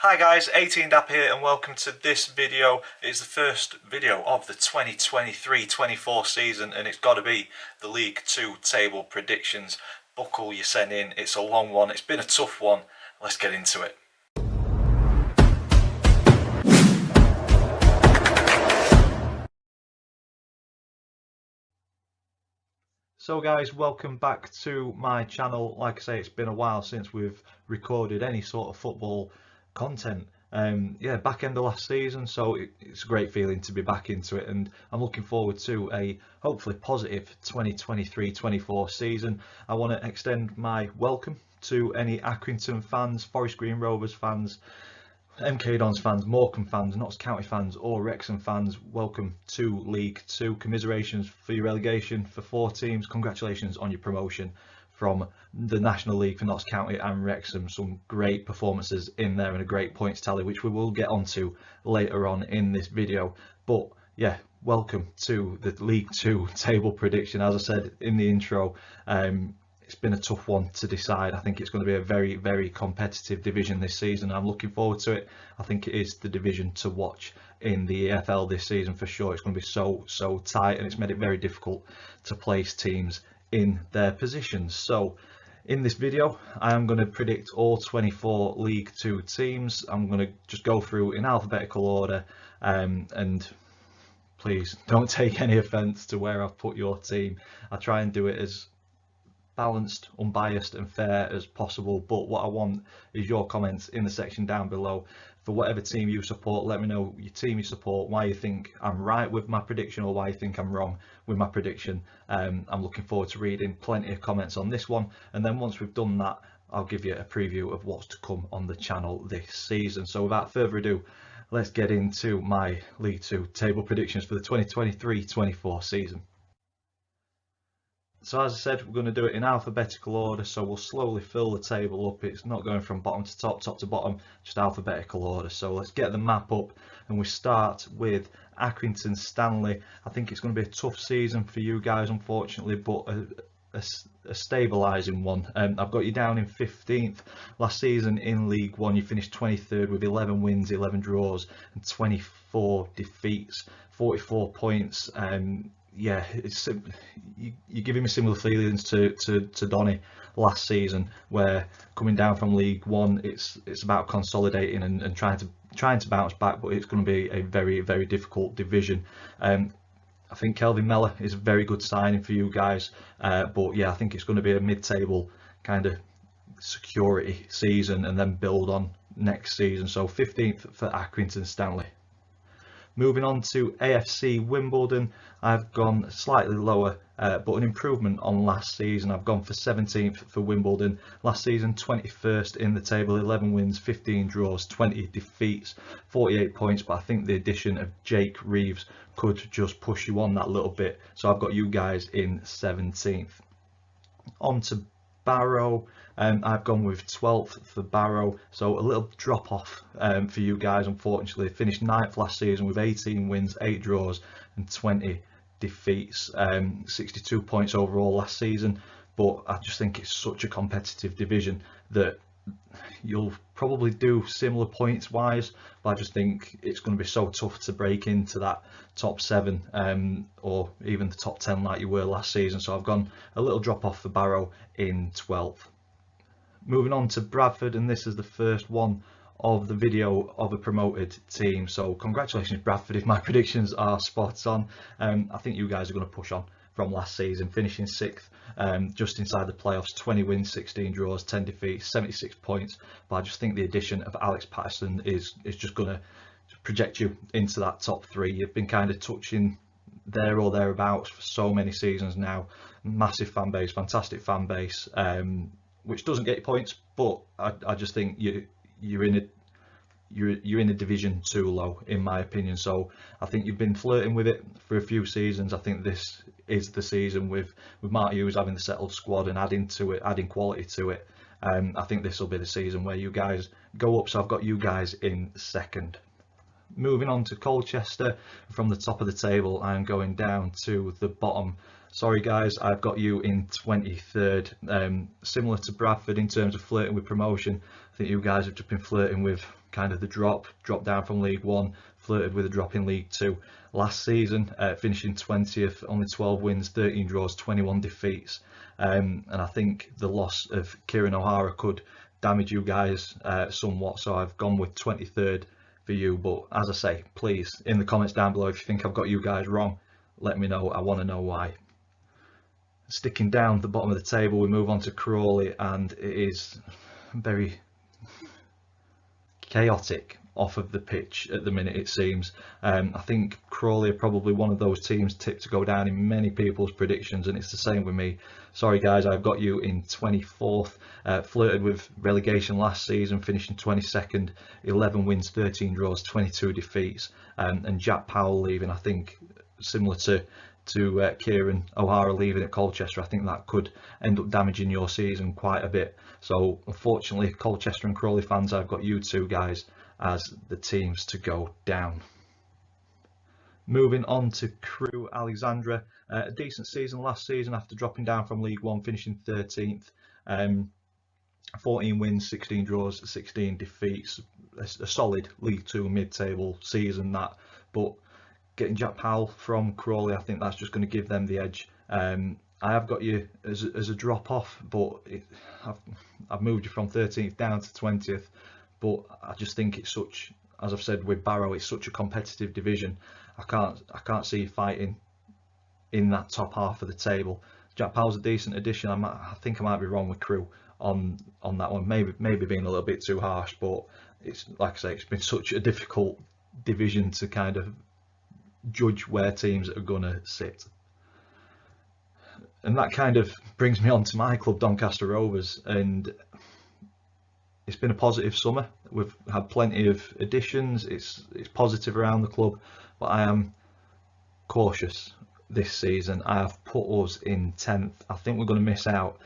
Hi guys, 18dap here and welcome to this video. It's the first video of the 2023-24 season and it's got to be the League 2 table predictions. Buckle your send in, it's a long one, it's been a tough one, let's get into it. So guys, welcome back to my channel. Like I say, it's been a while since we've recorded any sort of football content. Back end of last season, so it's a great feeling to be back into it, and I'm looking forward to a hopefully positive 2023-24 season. I want to extend my welcome to any Accrington fans, Forest Green Rovers fans, MK Dons fans, Morecambe fans, Knott County fans or Wrexham fans. Welcome to League 2. Commiserations for your relegation for 4 teams. Congratulations on your promotion from the National League for Knott County and Wrexham. Some great performances in there and a great points tally, which we will get onto later on in this video. But yeah, welcome to the League 2 table prediction. As I said in the intro, it's been a tough one to decide. I think it's going to be a very, very competitive division this season. I'm looking forward to it. I think it is the division to watch in the EFL this season for sure. It's going to be so tight, and it's made it very difficult to place teams in their positions. So in this video, I am going to predict all 24 League 2 teams. I'm going to just go through in alphabetical order, and please don't take any offence to where I've put your team. I try and do it as balanced, unbiased and fair as possible, but what I want is your comments in the section down below for whatever team you support. Let me know your team you support, why you think I'm right with my prediction or why you think I'm wrong with my prediction. I'm looking forward to reading plenty of comments on this one, and then once we've done that, I'll give you a preview of what's to come on the channel this season. So without further ado, let's get into my League 2 table predictions for the 2023-24 season. So as I said, we're going to do it in alphabetical order, so we'll slowly fill the table up. It's not going from bottom to top, top to bottom, just alphabetical order. So let's get the map up, and we start with Accrington Stanley. I think it's going to be a tough season for you guys, unfortunately, but a stabilising one. I've got you down in 15th. Last season in League 1 you finished 23rd with 11 wins, 11 draws and 24 defeats, 44 points. Yeah, you're giving me similar feelings to Donny last season, where coming down from League 1, it's about consolidating and trying to bounce back, but it's going to be a very, very difficult division. I think Kelvin Mellor is a very good signing for you guys, but yeah, I think it's going to be a mid-table kind of security season and then build on next season. So 15th for Accrington Stanley. Moving on to AFC Wimbledon, I've gone slightly lower, but an improvement on last season. I've gone for 17th for Wimbledon. Last season, 21st in the table, 11 wins, 15 draws, 20 defeats, 48 points. But I think the addition of Jake Reeves could just push you on that little bit. So I've got you guys in 17th. On to Barrow. I've gone with 12th for Barrow, so a little drop off for you guys, unfortunately. Finished 9th last season with 18 wins, 8 draws and 20 defeats, 62 points overall last season, but I just think it's such a competitive division that you'll probably do similar points wise, but I just think it's going to be so tough to break into that top 7 or even the top 10 like you were last season. So I've gone a little drop off for Barrow in 12th. Moving on to Bradford, and this is the first one of the video of a promoted team, so congratulations Bradford if my predictions are spot on. I think you guys are going to push on from last season, finishing 6th, just inside the playoffs, 20 wins, 16 draws, 10 defeats, 76 points. But I just think the addition of Alex Patterson is just going to project you into that top 3. You've been kind of touching there or thereabouts for so many seasons now. Massive fan base, fantastic fan base, which doesn't get you points, but I just think you're in a division too low in my opinion. So I think you've been flirting with it for a few seasons. I think this is the season with Mark Hughes having the settled squad and adding quality to it. I think this will be the season where you guys go up, so I've got you guys in 2nd. Moving on to Colchester, from the top of the table I'm going down to the bottom. Sorry guys, I've got you in 23rd. Similar to Bradford in terms of flirting with promotion. I think you guys have just been flirting with kind of the drop down from League One, flirted with a drop in League Two last season, finishing 20th, only 12 wins, 13 draws, 21 defeats, and I think the loss of Kieran O'Hara could damage you guys somewhat, so I've gone with 23rd for you. But as I say, please, in the comments down below, if you think I've got you guys wrong, let me know. I want to know why. Sticking down the bottom of the table, we move on to Crawley, and it is very chaotic off of the pitch at the minute, it seems. I think Crawley are probably one of those teams tipped to go down in many people's predictions, and it's the same with me. Sorry guys, I've got you in 24th, flirted with relegation last season, finishing 22nd, 11 wins, 13 draws, 22 defeats, and Jack Powell leaving, I think similar to Kieran O'Hara leaving at Colchester, I think that could end up damaging your season quite a bit. So unfortunately, Colchester and Crawley fans, I've got you two guys as the teams to go down. Moving on to Crewe Alexandra, a decent season last season after dropping down from League One, finishing 13th, 14 wins, 16 draws, 16 defeats, a solid League Two mid-table season that, but getting Jack Powell from Crawley, I think that's just going to give them the edge. I have got you as a drop off, but I've moved you from 13th down to 20th. But I just think it's such, as I've said with Barrow, it's such a competitive division. I can't see you fighting in that top half of the table. Jack Powell's a decent addition. I think I might be wrong with Crewe on that one. Maybe being a little bit too harsh, but it's like I say, it's been such a difficult division to kind of judge where teams are gonna sit. And that kind of brings me on to my club, Doncaster Rovers, and it's been a positive summer. We've had plenty of additions. It's positive around the club, but I am cautious this season. I have put us in 10th. I think we're going to miss out,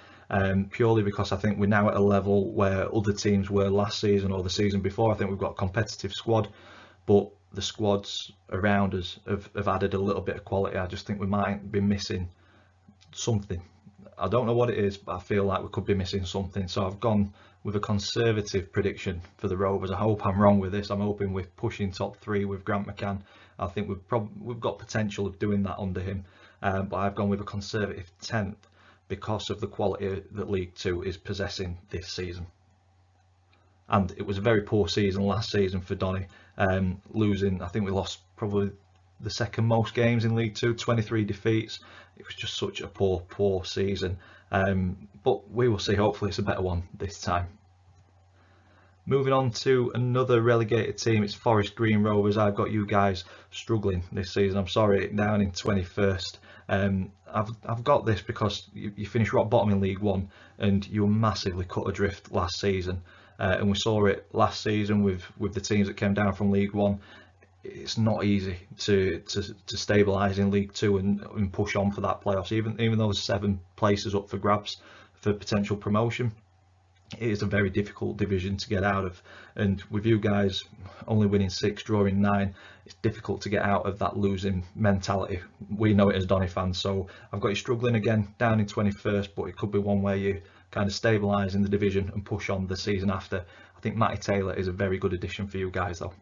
purely because I think we're now at a level where other teams were last season or the season before. I think we've got a competitive squad, but the squads around us have added a little bit of quality. I just think we might be missing something. I don't know what it is, but I feel like we could be missing something. So I've gone with a conservative prediction for the Rovers. I hope I'm wrong with this. I'm hoping we're pushing top 3 with Grant McCann. I think we've got potential of doing that under him, but I've gone with a conservative 10th because of the quality that League Two is possessing this season. And it was a very poor season last season for Donny, losing. I think we lost probably the second most games in League Two, 23 defeats. It was just such a poor season, but we will see. Hopefully it's a better one this time. Moving on to another relegated team, it's Forest Green Rovers. I've got you guys struggling this season. I'm sorry, down in 21st. I've got this because you finished rock bottom in League One and you were massively cut adrift last season, and we saw it last season with the teams that came down from League One. It's not easy to stabilise in League Two and push on for that playoffs. Even though there's 7 places up for grabs for potential promotion, it is a very difficult division to get out of. And with you guys only winning 6, drawing 9, it's difficult to get out of that losing mentality. We know it as Donny fans. So I've got you struggling again, down in 21st, but it could be one where you kind of stabilise in the division and push on the season after. I think Matty Taylor is a very good addition for you guys though.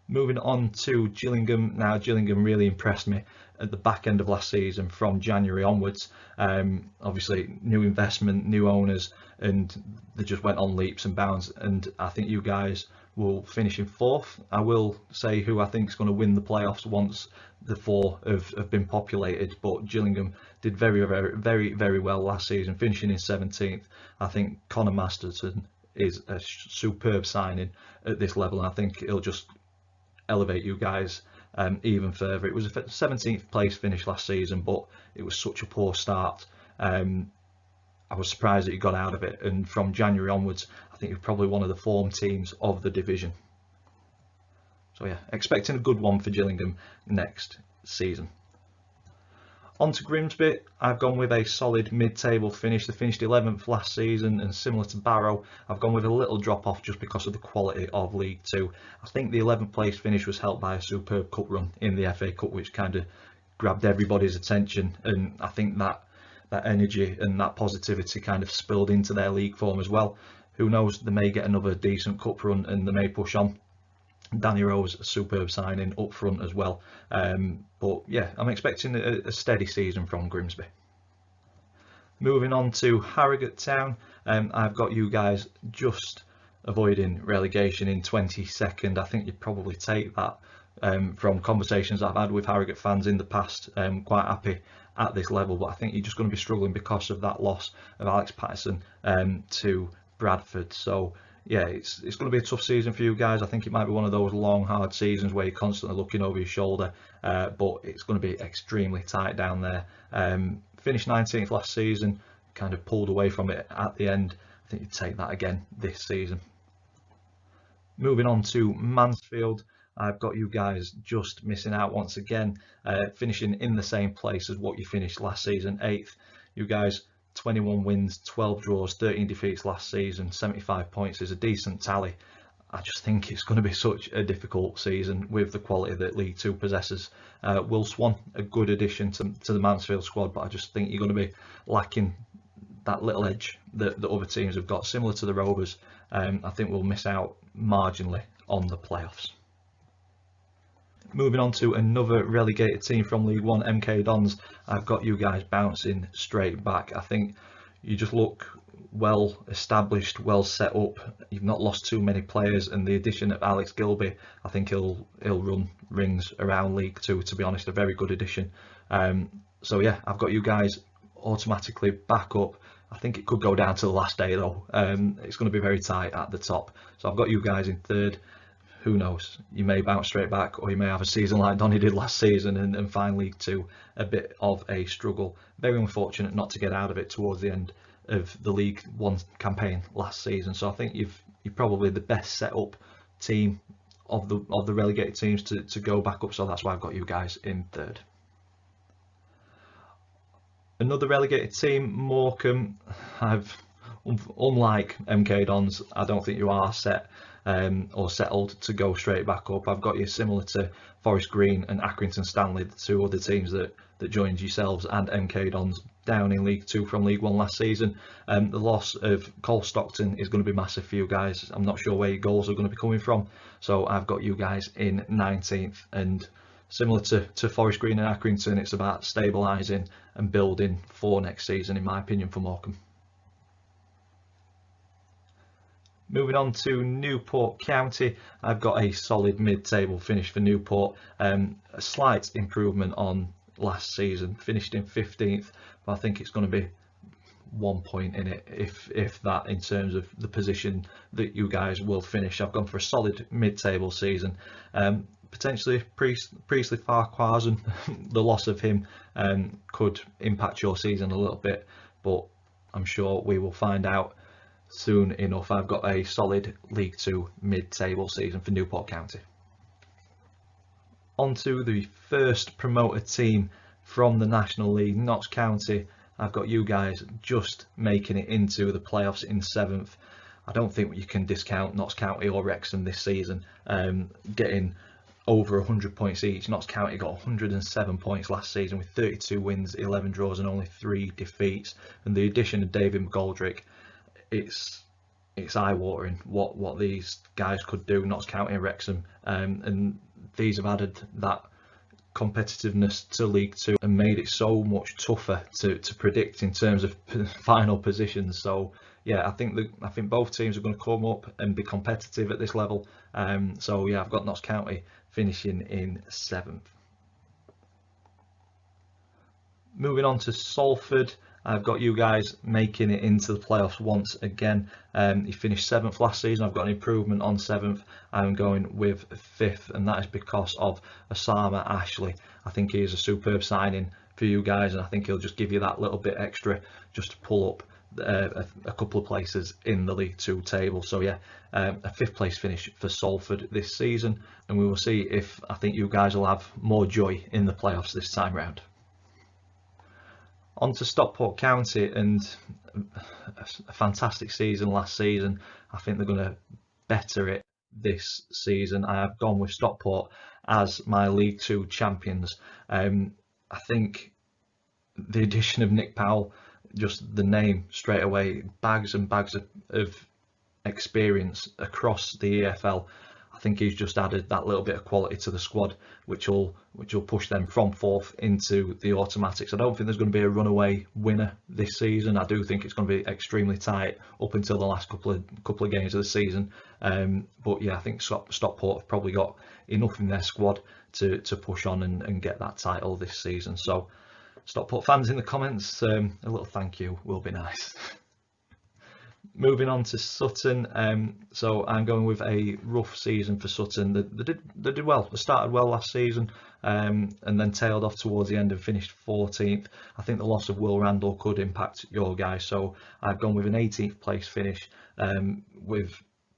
Moving on to Gillingham. Now Gillingham really impressed me at the back end of last season from January onwards. Obviously new investment, new owners, and they just went on leaps and bounds, and I think you guys will finish in 4th. I will say who I think is going to win the playoffs once the 4 have been populated, but Gillingham did very well last season, finishing in 17th. I think Connor Masterson is a superb signing at this level, and I think it'll just elevate you guys even further. It was a 17th place finish last season, but it was such a poor start. I was surprised that you got out of it, and from January onwards I think you're probably one of the form teams of the division. So yeah, expecting a good one for Gillingham next season. On to Grimsby. I've gone with a solid mid-table finish. They finished 11th last season, and similar to Barrow, I've gone with a little drop off just because of the quality of League Two. I think the 11th place finish was helped by a superb cup run in the FA Cup, which kind of grabbed everybody's attention, and I think that energy and that positivity kind of spilled into their league form as well. who knows, they may get another decent cup run and they may push on. Danny Rose, a superb signing up front as well. But yeah, I'm expecting a steady season from Grimsby. Moving on to Harrogate Town, I've got you guys just avoiding relegation in 22nd. I think you'd probably take that from conversations I've had with Harrogate fans in the past. Quite happy at this level, but I think you're just going to be struggling because of that loss of Alex Patterson to Bradford. So yeah, it's going to be a tough season for you guys. I think it might be one of those long, hard seasons where you're constantly looking over your shoulder, but it's going to be extremely tight down there. Finished 19th last season, kind of pulled away from it at the end. I think you'd take that again this season. Moving on to Mansfield, I've got you guys just missing out once again, finishing in the same place as what you finished last season, 8th. You guys, 21 wins, 12 draws, 13 defeats last season, 75 points is a decent tally. I just think it's going to be such a difficult season with the quality that League Two possesses. Will Swan, a good addition to the Mansfield squad, but I just think you're going to be lacking that little edge that other teams have got, similar to the Rovers. I think we'll miss out marginally on the playoffs. Moving on to another relegated team from League One, MK Dons. I've got you guys bouncing straight back. I think you just look well established, well set up. You've not lost too many players, and the addition of Alex Gilby, I think he'll run rings around League Two. To be honest, a very good addition. So yeah, I've got you guys automatically back up. I think it could go down to the last day though. It's going to be very tight at the top. So I've got you guys in third. Who knows? You may bounce straight back, or you may have a season like Donny did last season and find League Two a bit of a struggle. Very unfortunate not to get out of it towards the end of the League One campaign last season. So I think you're probably the best set up team of the relegated teams to go back up. So that's why I've got you guys in third. Another relegated team, Morecambe. Unlike MK Dons, I don't think you are set or settled to go straight back up. I've got you similar to Forest Green and Accrington Stanley, the two other teams that joined yourselves and MK Dons down in League Two from League One last season. The loss of Cole Stockton is going to be massive for you guys. I'm not sure where your goals are going to be coming from, so I've got you guys in 19th, and similar to Forest Green and Accrington, it's about stabilising and building for next season, in my opinion, for Morecambe. Moving on to Newport County, I've got a solid mid-table finish for Newport. A slight improvement on last season, finished in 15th, but I think it's going to be 1 point in it, if that, in terms of the position that you guys will finish. I've gone for a solid mid-table season. Potentially Priestley Farquharson, the loss of him could impact your season a little bit, but I'm sure we will find out soon enough. I've got a solid League Two mid-table season for Newport County. On to the first promoted team from the National League, Knott County. I've got you guys just making it into the playoffs in 7th. I don't think you can discount Knott County or Wrexham this season, getting over 100 points each. Knott County got 107 points last season with 32 wins, 11 draws and only 3 defeats. And the addition of David McGoldrick, it's eye-watering what these guys could do, Knott County and Wrexham, and these have added that competitiveness to League Two and made it so much tougher to predict in terms of final positions. So yeah, I think both teams are going to come up and be competitive at this level. So yeah, I've got Knott County finishing in 7th. Moving on to Salford, I've got you guys making it into the playoffs once again. You finished 7th last season. I've got an improvement on 7th. I'm going with 5th, and that is because of Osama Ashley. I think he is a superb signing for you guys, and I think he'll just give you that little bit extra just to pull up a couple of places in the League Two table. So yeah, a 5th place finish for Salford this season, and we will see if I think you guys will have more joy in the playoffs this time round. On to Stockport County, and a fantastic season last season. I think they're going to better it this season. I have gone with Stockport as my League Two champions. I think the addition of Nick Powell, just the name straight away, bags and bags of experience across the EFL. I think he's just added that little bit of quality to the squad, which will push them from 4th into the automatics. I don't think there's going to be a runaway winner this season. I do think it's going to be extremely tight up until the last couple of games of the season. But yeah, I think Stockport have probably got enough in their squad to push on and get that title this season. So Stockport fans in the comments, a little thank you will be nice. Moving on to Sutton, so I'm going with a rough season for Sutton. They did well. They started well last season, and then tailed off towards the end and finished 14th. I think the loss of Will Randall could impact your guys, so I've gone with an 18th place finish,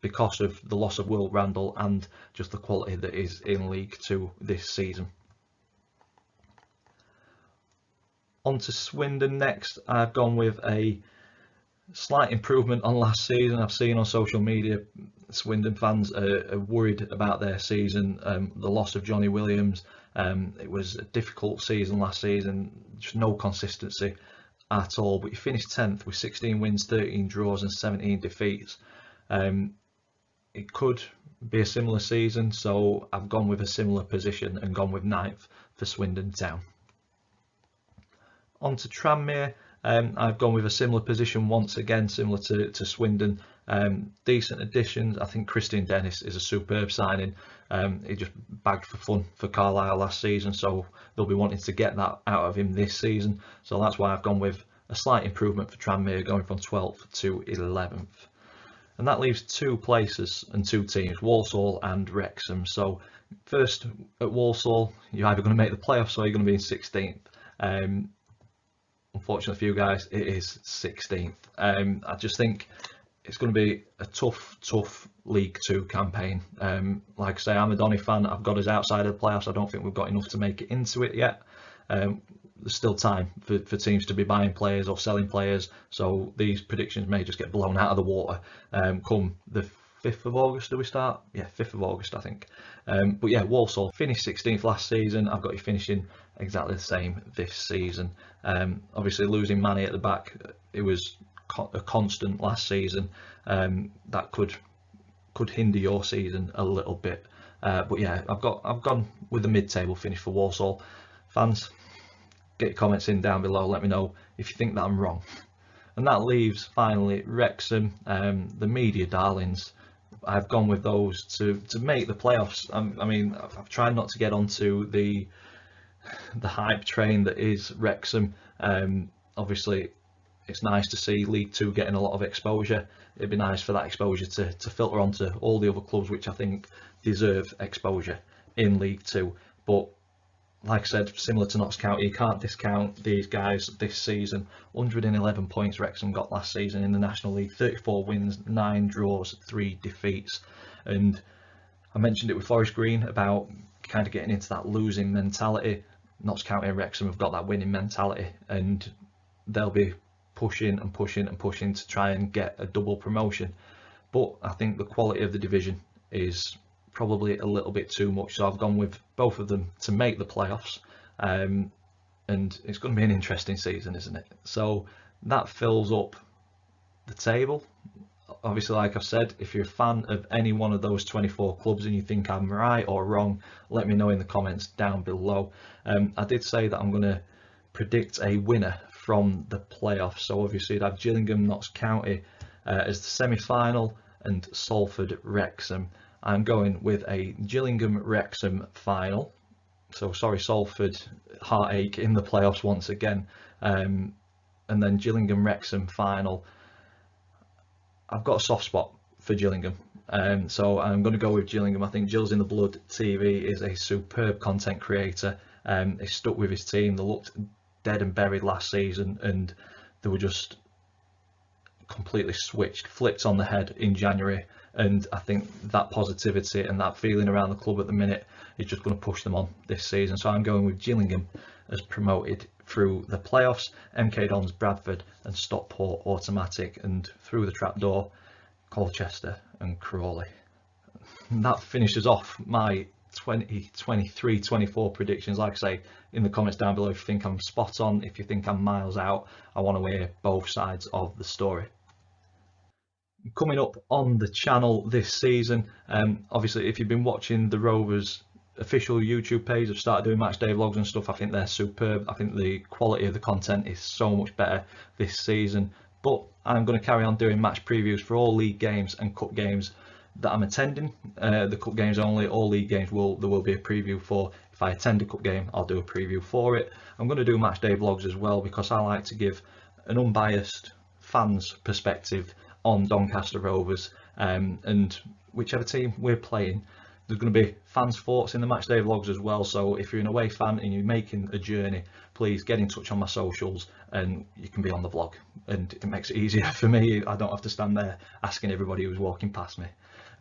because of the loss of Will Randall and just the quality that is in League Two this season. On to Swindon next. I've gone with a slight improvement on last season. I've seen on social media Swindon fans are worried about their season, the loss of Johnny Williams. It was a difficult season last season, just no consistency at all, but you finished 10th with 16 wins, 13 draws and 17 defeats. It could be a similar season, so I've gone with a similar position and gone with 9th for Swindon Town. On to Tranmere. I've gone with a similar position once again, similar to Swindon. Decent additions. I think Christian Dennis is a superb signing. He just bagged for fun for Carlisle last season, so they'll be wanting to get that out of him this season. So that's why I've gone with a slight improvement for Tranmere, going from 12th to 11th. And that leaves 2 places and 2 teams, Walsall and Wrexham. So first at Walsall, you're either going to make the playoffs or you're going to be in 16th. Unfortunately for you guys, it is 16th. I just think it's going to be a tough League Two campaign. Like I say, I'm a Donny fan. I've got us outside of the playoffs. I don't think we've got enough to make it into it yet. There's still time for teams to be buying players or selling players, so these predictions may just get blown out of the water come the 5th of August. Do we start? Yeah, 5th of August I think. But yeah, Walsall finished 16th last season. I've got you finishing exactly the same this season. Obviously losing Manny at the back, it was a constant last season. That could hinder your season a little bit. But yeah, I've gone with the mid-table finish for Walsall. Fans, get your comments in down below. Let me know if you think that I'm wrong. And that leaves finally Wrexham, the media darlings. I've gone with those to make the playoffs. I mean, I've tried not to get onto the hype train that is Wrexham. Obviously, it's nice to see League Two getting a lot of exposure. It'd be nice for that exposure to filter onto all the other clubs which I think deserve exposure in League Two. But like I said, similar to Knott County, you can't discount these guys this season. 111 points Wrexham got last season in the National League, 34 wins, 9 draws, 3 defeats. And I mentioned it with Forest Green about kind of getting into that losing mentality. Knott County and Wrexham have got that winning mentality, and they'll be pushing and pushing and pushing to try and get a double promotion. But I think the quality of the division is probably a little bit too much, so I've gone with both of them to make the playoffs, and it's going to be an interesting season, isn't it? So that fills up the table. Obviously, like I've said, if you're a fan of any one of those 24 clubs and you think I'm right or wrong, let me know in the comments down below. I did say that I'm going to predict a winner from the playoffs, so obviously you'd have Gillingham, Knott County as the semi-final, and Salford Wrexham. I'm going with a Gillingham Wrexham final. So sorry, Salford, heartache in the playoffs once again. And then Gillingham Wrexham final. I've got a soft spot for Gillingham. So I'm going to go with Gillingham. I think Gills in the Blood TV is a superb content creator. He stuck with his team. They looked dead and buried last season, and they were just completely flipped on the head in January. And I think that positivity and that feeling around the club at the minute is just going to push them on this season. So I'm going with Gillingham as promoted through the playoffs, MK Dons, Bradford and Stockport automatic, and through the trapdoor, Colchester and Crawley. And that finishes off my 2023-24 predictions. Like I say, in the comments down below if you think I'm spot on, if you think I'm miles out. I want to hear both sides of the story. Coming up on the channel this season, obviously if you've been watching the Rovers official YouTube page, I've started doing match day vlogs and stuff. I think they're superb. I think the quality of the content is so much better this season, but I'm going to carry on doing match previews for all league games and cup games that I'm attending. The cup games only, all league games there will be a preview for. If I attend a cup game, I'll do a preview for it. I'm going to do match day vlogs as well, because I like to give an unbiased fans perspective on Doncaster Rovers, and whichever team we're playing. There's going to be fans' thoughts in the matchday vlogs as well, so if you're an away fan and you're making a journey, please get in touch on my socials and you can be on the vlog, and it makes it easier for me. I don't have to stand there asking everybody who's walking past me.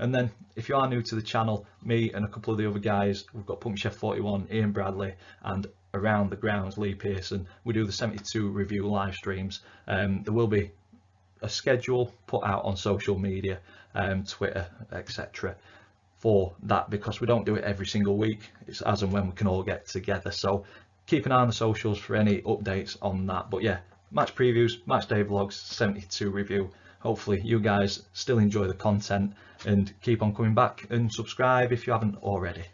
And then if you are new to the channel, me and a couple of the other guys, we've got Pump Chef 41, Ian Bradley, and Around the Grounds, Lee Pearson. We do the 72 review live streams. There will be a schedule put out on social media, Twitter, etc. for that, because we don't do it every single week. It's as and when we can all get together. So keep an eye on the socials for any updates on that. But yeah, match previews, match day vlogs, 72 review. Hopefully you guys still enjoy the content and keep on coming back, and subscribe if you haven't already.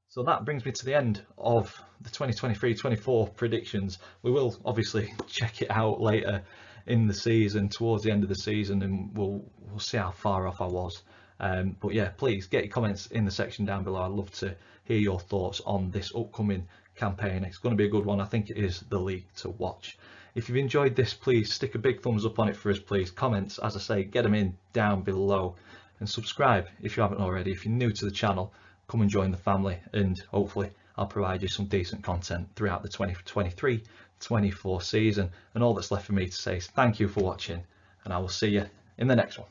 So that brings me to the end of the 2023-24 predictions. We will obviously check it out later in the season, towards the end of the season, and we'll see how far off I was. But yeah, please get your comments in the section down below. I'd love to hear your thoughts on this upcoming campaign. It's going to be a good one. I think it is the league to watch. If you've enjoyed this, please stick a big thumbs up on it for us, please. Comments, as I say, get them in down below, and subscribe if you haven't already. If you're new to the channel, come and join the family, and hopefully I'll provide you some decent content throughout the 2023-24 season. And all that's left for me to say is thank you for watching, and I will see you in the next one.